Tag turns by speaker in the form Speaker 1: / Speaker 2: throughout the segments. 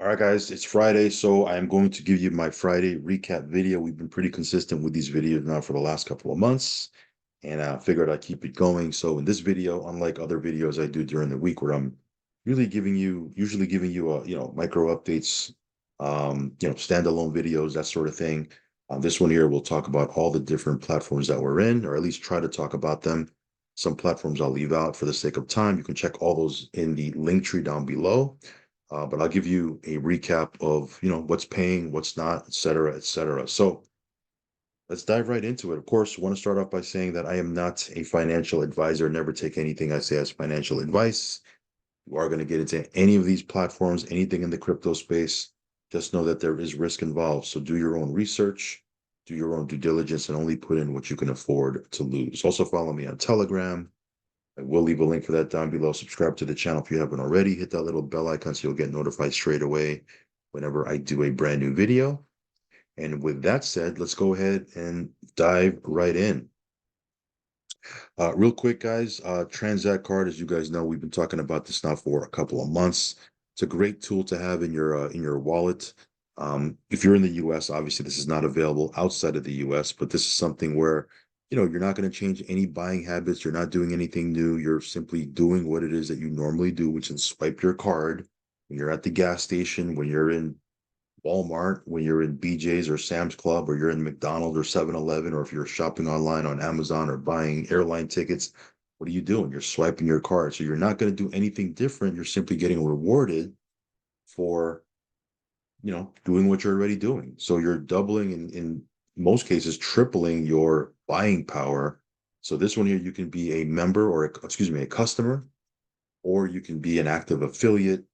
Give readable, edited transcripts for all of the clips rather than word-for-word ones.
Speaker 1: All right, guys, it's Friday, so I am going to give you my Friday recap video. We've been pretty consistent with these videos now for the last couple of months, and I figured I'd keep it going. So in this video, unlike other videos I do during the week, where I'm usually giving you micro updates, standalone videos, that sort of thing. This one here, we'll talk about all the different platforms that we're in, or at least try to talk about them. Some platforms I'll leave out for the sake of time. You can check all those in the link tree down below. But I'll give you a recap of, what's paying, what's not, et cetera, et cetera. So let's dive right into it. Of course, I want to start off by saying that I am not a financial advisor. Never take anything I say as financial advice. You are going to get into any of these platforms, anything in the crypto space. Just know that there is risk involved. So do your own research, do your own due diligence, and only put in what you can afford to lose. Also follow me on Telegram. I will leave a link for that down below. Subscribe to the channel if you haven't already. Hit that little bell icon so you'll get notified straight away whenever I do a brand new video. And with that said, let's go ahead and dive right in. Real quick, guys, Transact Card, as you guys know, we've been talking about this now for a couple of months. It's a great tool to have in your wallet. If you're in the US, obviously this is not available outside of the US, but this is something where you're not going to change any buying habits. You're not doing anything new. You're simply doing what it is that you normally do, which is swipe your card when you're at the gas station, when you're in Walmart, when you're in BJ's or Sam's Club, or you're in McDonald's or 7-Eleven, or if you're shopping online on Amazon or buying airline tickets. What are you doing? You're swiping your card. So you're not going to do anything different. You're simply getting rewarded for, doing what you're already doing. So you're doubling, in most cases, tripling your buying power. So this one here, you can be a member, or a customer, or you can be an active affiliate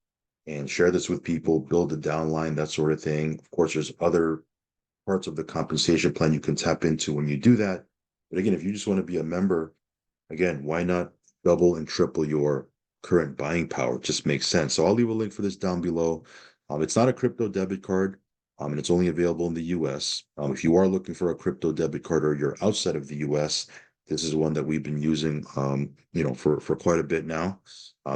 Speaker 1: and share this with people, build a downline, that sort of thing. Of course, there's other parts of the compensation plan you can tap into when you do that. But again, if you just want to be a member, again, why not double and triple your current buying power? It just makes sense. So I'll leave a link for this down below. It's not a crypto debit card, and it's only available in the US. If you are looking for a crypto debit card or you're outside of the US, this is one that we've been using, for quite a bit now.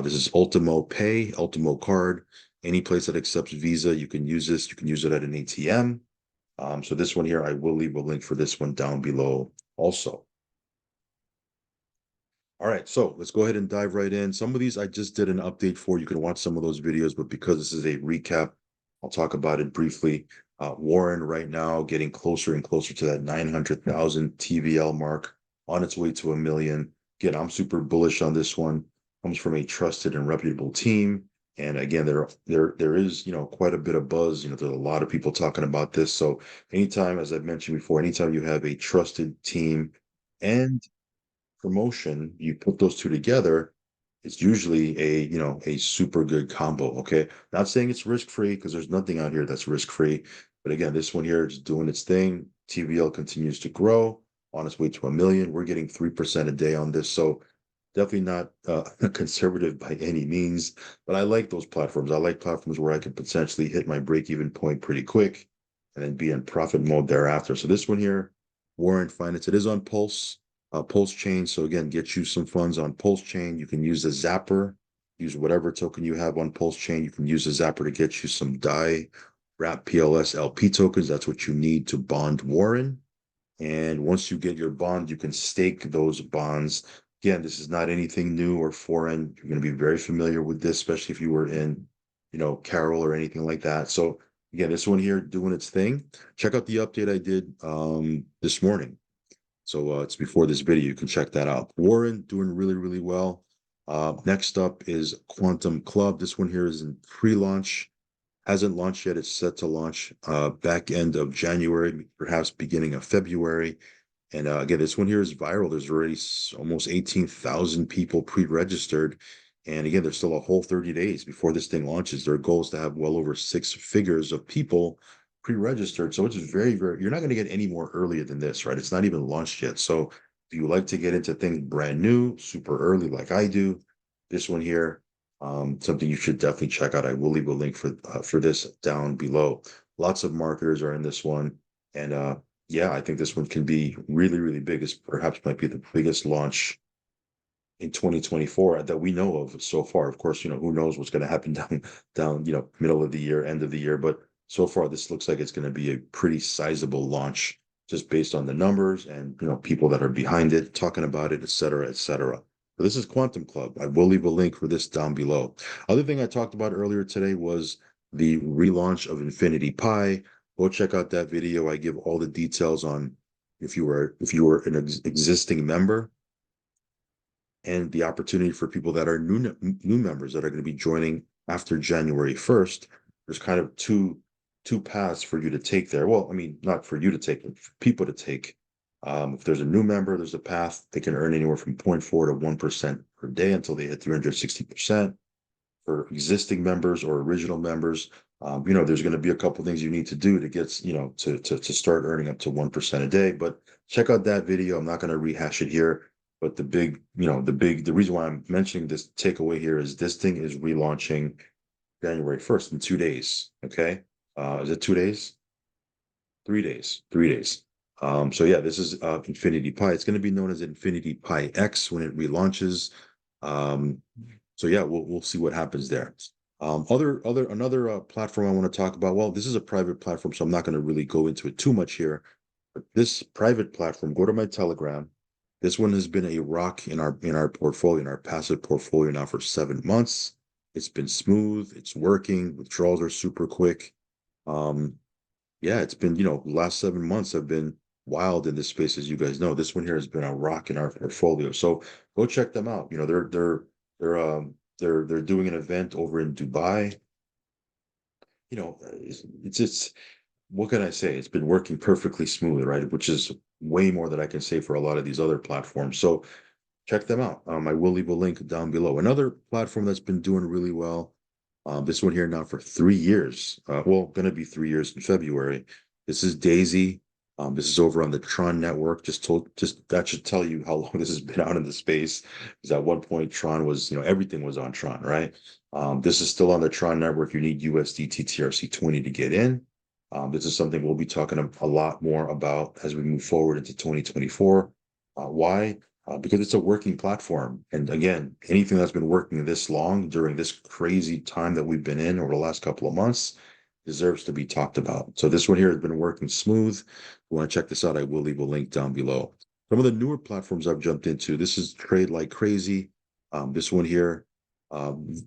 Speaker 1: This is Ultimo Pay, Ultimo Card. Any place that accepts Visa, you can use this. You can use it at an ATM. So this one here, I will leave a link for this one down below also. All right, so let's go ahead and dive right in. Some of these I just did an update for. You can watch some of those videos, but because this is a recap, I'll talk about it briefly. Warren right now getting closer and closer to that 900,000 TVL mark, on its way to a million. Again, I'm super bullish on this one. Comes from a trusted and reputable team. And again, there is, quite a bit of buzz. There's a lot of people talking about this. So anytime, as I've mentioned before, anytime you have a trusted team and promotion, you put those two together, it's usually a super good combo. Okay. Not saying it's risk-free, because there's nothing out here that's risk-free. But again, this one here is doing its thing. TVL continues to grow, on its way to a million. We're getting 3% a day on this. So definitely not conservative by any means, but I like those platforms. I like platforms where I can potentially hit my break-even point pretty quick and then be in profit mode thereafter. So this one here, Warrant Finance, it is on Pulse, Pulse Chain. So again, get you some funds on Pulse Chain. You can use the Zapper, use whatever token you have on Pulse Chain. You can use the Zapper to get you some DAI, Wrap PLS LP tokens. That's what you need to bond Warren. And once you get your bond, you can stake those bonds. Again, this is not anything new or foreign. You're going to be very familiar with this, especially if you were in, Carol or anything like that. So again, this one here doing its thing. Check out the update I did this morning. So it's before this video. You can check that out. Warren doing really, really well. Next up is Quantum Club. This one here is in pre-launch. Hasn't launched yet. It's set to launch back end of January, perhaps beginning of February. And again, this one here is viral. There's already almost 18,000 people pre-registered. And again, there's still a whole 30 days before this thing launches. Their goal is to have well over 6 figures of people pre-registered. So it's very, very, you're not going to get any more earlier than this, right? It's not even launched yet. So if you like to get into things brand new, super early like I do, this one here, something you should definitely check out. I will leave a link for this down below. Lots of marketers are in this one. And yeah, I think this one can be really, really big. This perhaps might be the biggest launch in 2024 that we know of so far. Of course, who knows what's going to happen down, middle of the year, end of the year. But so far, this looks like it's going to be a pretty sizable launch just based on the numbers and people that are behind it, talking about it, et cetera, et cetera. So this is Quantum Club. I will leave a link for this down below. Other thing I talked about earlier today was the relaunch of Infinity Pi. Go check out that video. I give all the details on if you were an existing member, and the opportunity for people that are new members that are going to be joining after January 1st. There's kind of two paths for you to take there. Well, I mean, not for you to take, but for people to take. If there's a new member, there's a path they can earn anywhere from 0.4 to 1% per day until they hit 360%. For existing members or original members, there's going to be a couple things you need to do to get, to start earning up to 1% a day. But check out that video. I'm not going to rehash it here. But the reason why I'm mentioning this takeaway here is this thing is relaunching January 1st in 2 days. Okay. Is it 2 days? 3 days. 3 days. So yeah, this is Infinity Pi. It's going to be known as Infinity Pi X when it relaunches. So yeah, we'll see what happens there. Another platform I want to talk about. Well, this is a private platform, so I'm not going to really go into it too much here. But this private platform, go to my Telegram. This one has been a rock in our portfolio, in our passive portfolio now for 7 months. It's been smooth. It's working. Withdrawals are super quick. Yeah, it's been, last 7 months have been wild in this space, as you guys know. This one here has been a rock in our portfolio. So go check them out. They're doing an event over in Dubai. It's just, what can I say? It's been working perfectly smooth, right? Which is way more than I can say for a lot of these other platforms. So check them out. I will leave a link down below. Another platform that's been doing really well. This one here now for 3 years. Going to be 3 years in February. This is Daisy. This is over on the Tron network. Just that should tell you how long this has been out in the space. Because at one point Tron was, everything was on Tron, right? This is still on the Tron network. You need USDT TRC20 to get in. This is something we'll be talking a lot more about as we move forward into 2024. Why? Because it's a working platform. And again, anything that's been working this long during this crazy time that we've been in over the last couple of months deserves to be talked about. So this one here has been working smooth. If you want to check this out, I will leave a link down below. Some of the newer platforms I've jumped into, this is Trade Like Crazy. This one here,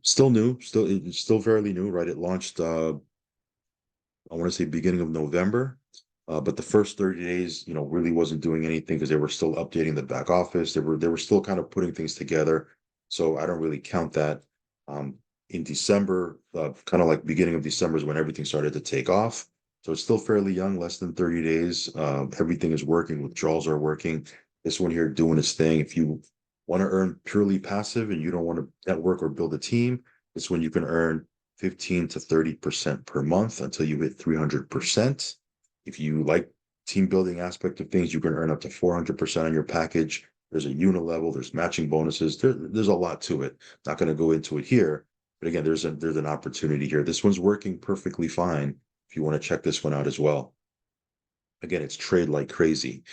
Speaker 1: still new, it's still fairly new, right? It launched, I want to say beginning of November. But the first 30 days, really wasn't doing anything because they were still updating the back office. They were still kind of putting things together. So I don't really count that. In December, kind of like beginning of December is when everything started to take off. So it's still fairly young, less than 30 days. Everything is working. Withdrawals are working. This one here doing its thing. If you want to earn purely passive and you don't want to network or build a team, this one you can earn 15 to 30% per month until you hit 300%. If you like team building aspect of things, you can earn up to 400% on your package. There's a unit level, there's matching bonuses. There's a lot to it. Not going to go into it here, but again, there's an opportunity here. This one's working perfectly fine. If you want to check this one out as well. Again, it's Trade Like Crazy.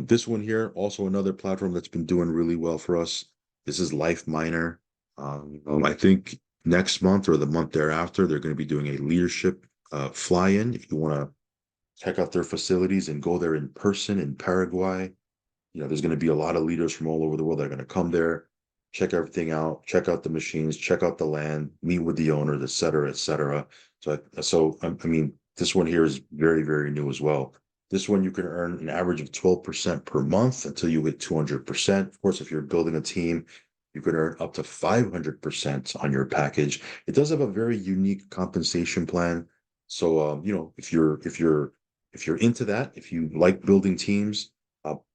Speaker 1: This one here, also another platform that's been doing really well for us. This is Life Miner. I think next month or the month thereafter, they're going to be doing a leadership fly-in. If you want to check out their facilities and go there in person in Paraguay. There's going to be a lot of leaders from all over the world that are going to come there, check everything out, check out the machines, check out the land, meet with the owners, et cetera, et cetera. So I mean, this one here is very, very new as well. This one you can earn an average of 12% per month until you hit 200%. Of course, if you're building a team, you can earn up to 500% on your package. It does have a very unique compensation plan. So, if you're into that, if you like building teams,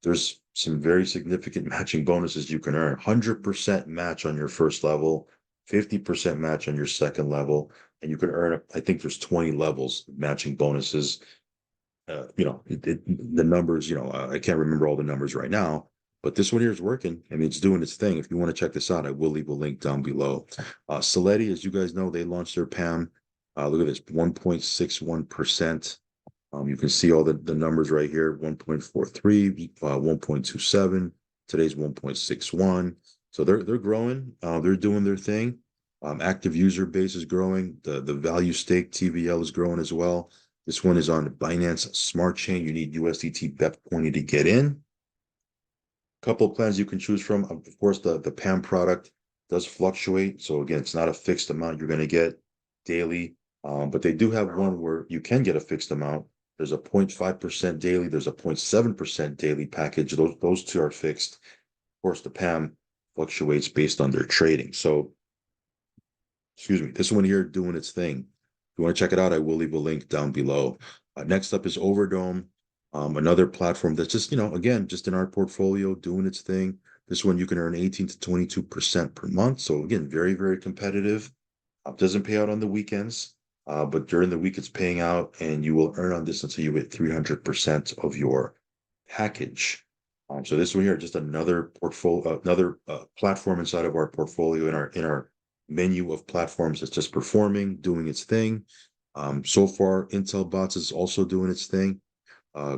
Speaker 1: there's some very significant matching bonuses you can earn. 100% match on your first level, 50% match on your second level, and you can earn, I think there's 20 levels of matching bonuses. The numbers, I can't remember all the numbers right now, but this one here is working. I mean, it's doing its thing. If you want to check this out, I will leave a link down below. Saletti, as you guys know, they launched their PAM. Look at this, 1.61%. You can see all the numbers right here, 1.43, 1.27, today's 1.61. So they're growing. They're doing their thing. Active user base is growing. The value stake TVL is growing as well. This one is on Binance Smart Chain. You need USDT BEP20 to get in. Couple of plans you can choose from. Of course, the PAM product does fluctuate. So again, it's not a fixed amount you're going to get daily. But they do have one where you can get a fixed amount. There's a 0.5% daily. There's a 0.7% daily package. Those two are fixed. Of course, the PAM fluctuates based on their trading. So, excuse me, this one here doing its thing. If you want to check it out, I will leave a link down below. Next up is Overdome, another platform that's just, again, just in our portfolio doing its thing. This one you can earn 18 to 22% per month. So again, very, very competitive. Doesn't pay out on the weekends, but during the week it's paying out, and you will earn on this until you hit 300% of your package. So this one here, just another portfolio, another platform inside of our portfolio in our menu of platforms that's just performing, doing its thing. So far, Intel Bots is also doing its thing. Uh,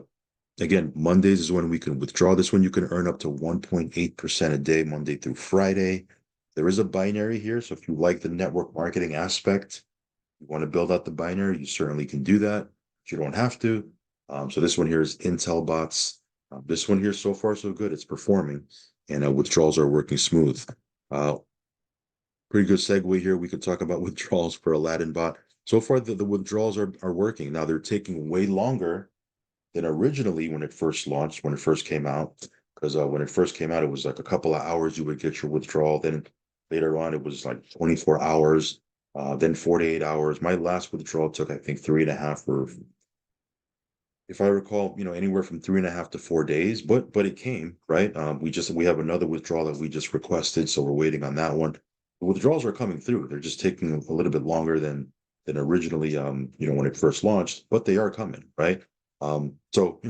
Speaker 1: Again, Mondays is when we can withdraw. This one you can earn up to 1.8% a day, Monday through Friday. There is a binary here, so if you like the network marketing aspect, you want to build out the binary, you certainly can do that. But you don't have to. So this one here is Intel Bots. This one here, so far so good. It's performing, and withdrawals are working smooth. Uh, Pretty good segue here. We could talk about withdrawals for Aladdin Bot. So far, the withdrawals are working. Now they're taking way longer than originally when it first launched, when it first came out. Because when it first came out, it was like a couple of hours you would get your withdrawal. Then later on, it was like 24 hours, then 48 hours. My last withdrawal took, I think, 3.5, or if I recall, anywhere from 3.5 to 4 days. But it came, right. We have another withdrawal that we just requested, so we're waiting on that one. The withdrawals are coming through. They're just taking a little bit longer than originally, when it first launched, but they are coming, right? So,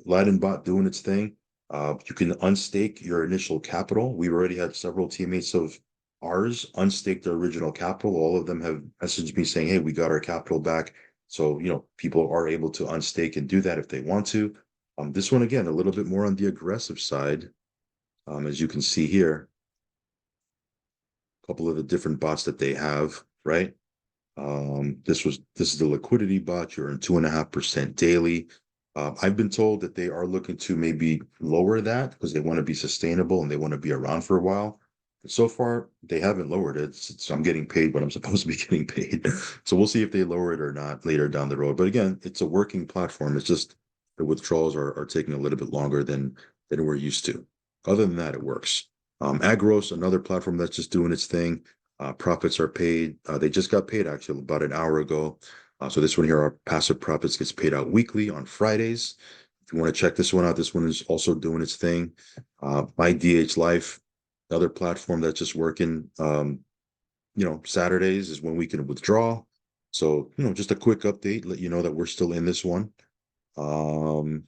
Speaker 1: Aladdin Bot doing its thing. You can unstake your initial capital. We've already had several teammates of ours unstake their original capital. All of them have messaged me saying, "Hey, we got our capital back." So, people are able to unstake and do that if they want to. This one, again, a little bit more on the aggressive side. As you can see here, a couple of the different bots that they have, right? This is the liquidity bot. You're in 2.5% daily. I've been told that they are looking to maybe lower that because they want to be sustainable and they want to be around for a while. But so far, they haven't lowered it. So I'm getting paid what I'm supposed to be getting paid. So we'll see if they lower it or not later down the road. But again, it's a working platform. It's just the withdrawals are taking a little bit longer than we're used to. Other than that, it works. Agros, another platform that's just doing its thing. Profits are paid. They just got paid actually about an hour ago. So this one here, our passive profits gets paid out weekly on Fridays. If you want to check this one out, this one is also doing its thing. My DH Life, another platform that's just working. Saturdays is when we can withdraw. So, just a quick update, let you know that we're still in this one. Um,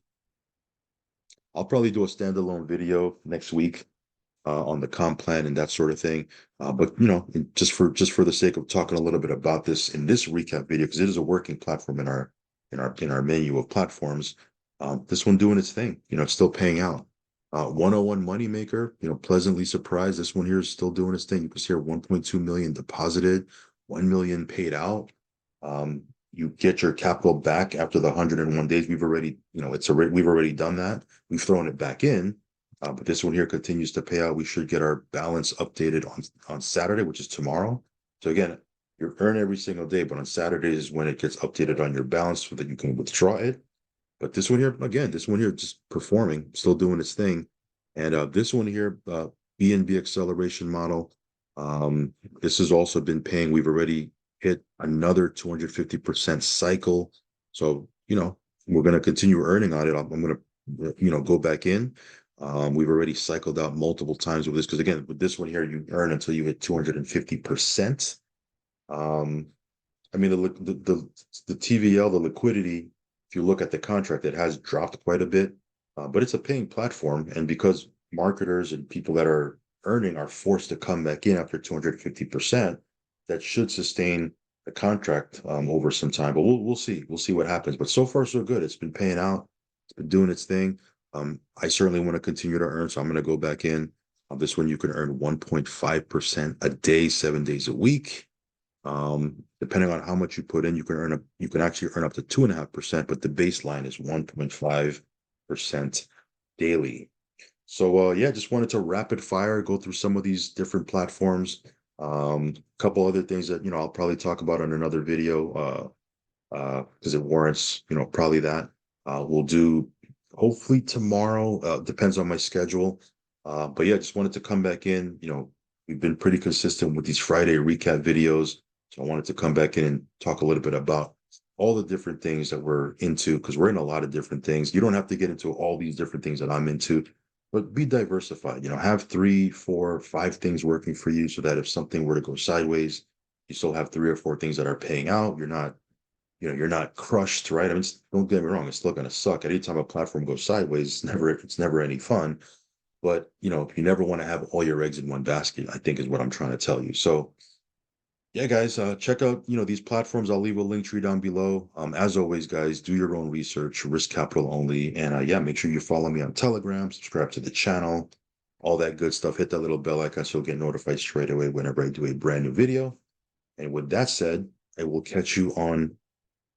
Speaker 1: I'll probably do a standalone video next week on the comp plan and that sort of thing. But just for the sake of talking a little bit about this in this recap video, because it is a working platform in our menu of platforms. This one doing its thing. It's still paying out. 101 Moneymaker, pleasantly surprised. This one here is still doing its thing. You can see here 1.2 million deposited, 1 million paid out. You get your capital back after the 101 days. We've already done that. We've thrown it back in. But this one here continues to pay out. We should get our balance updated on Saturday, which is tomorrow. So again, you earn every single day, but on Saturday is when it gets updated on your balance so that you can withdraw it. But this one here, again, just performing, still doing its thing. And this one here, BNB acceleration model. This has also been paying. We've already hit another 250% cycle. So, we're going to continue earning on it. I'm going to, go back in. We've already cycled out multiple times with this because again, with this one here, you earn until you hit 250%. I mean, the TVL, the liquidity, if you look at the contract, it has dropped quite a bit, but it's a paying platform. And because marketers and people that are earning are forced to come back in after 250%, that should sustain the contract over some time. But we'll see. We'll see what happens. But so far, so good. It's been paying out. It's been doing its thing. I certainly want to continue to earn, so I'm going to go back in. This one you can earn 1.5% a day, 7 days a week. Depending on how much you put in, you can actually earn up to 2.5%, but the baseline is 1.5% daily. So yeah, just wanted to rapid fire go through some of these different platforms. A couple other things that I'll probably talk about in another video, because it warrants probably that. We'll do hopefully tomorrow. Depends on my schedule. But yeah, just wanted to come back in. We've been pretty consistent with these Friday recap videos, so I wanted to come back in and talk a little bit about all the different things that we're into, because we're in a lot of different things. You don't have to get into all these different things that I'm into, but be diversified. Have 3, 4, 5 things working for you, so that if something were to go sideways, you still have 3 or 4 things that are paying out. You're not crushed, right? I mean, don't get me wrong, it's still going to suck. Anytime a platform goes sideways, it's never any fun. But you never want to have all your eggs in one basket, I think is what I'm trying to tell you. So yeah, guys, check out these platforms. I'll leave a link tree down below. As always, guys, do your own research, risk capital only, and yeah, make sure you follow me on Telegram, subscribe to the channel, all that good stuff. Hit that little bell icon so you'll get notified straight away whenever I do a brand new video. And with that said, I will catch you on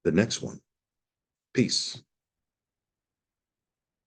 Speaker 1: the next one. Peace.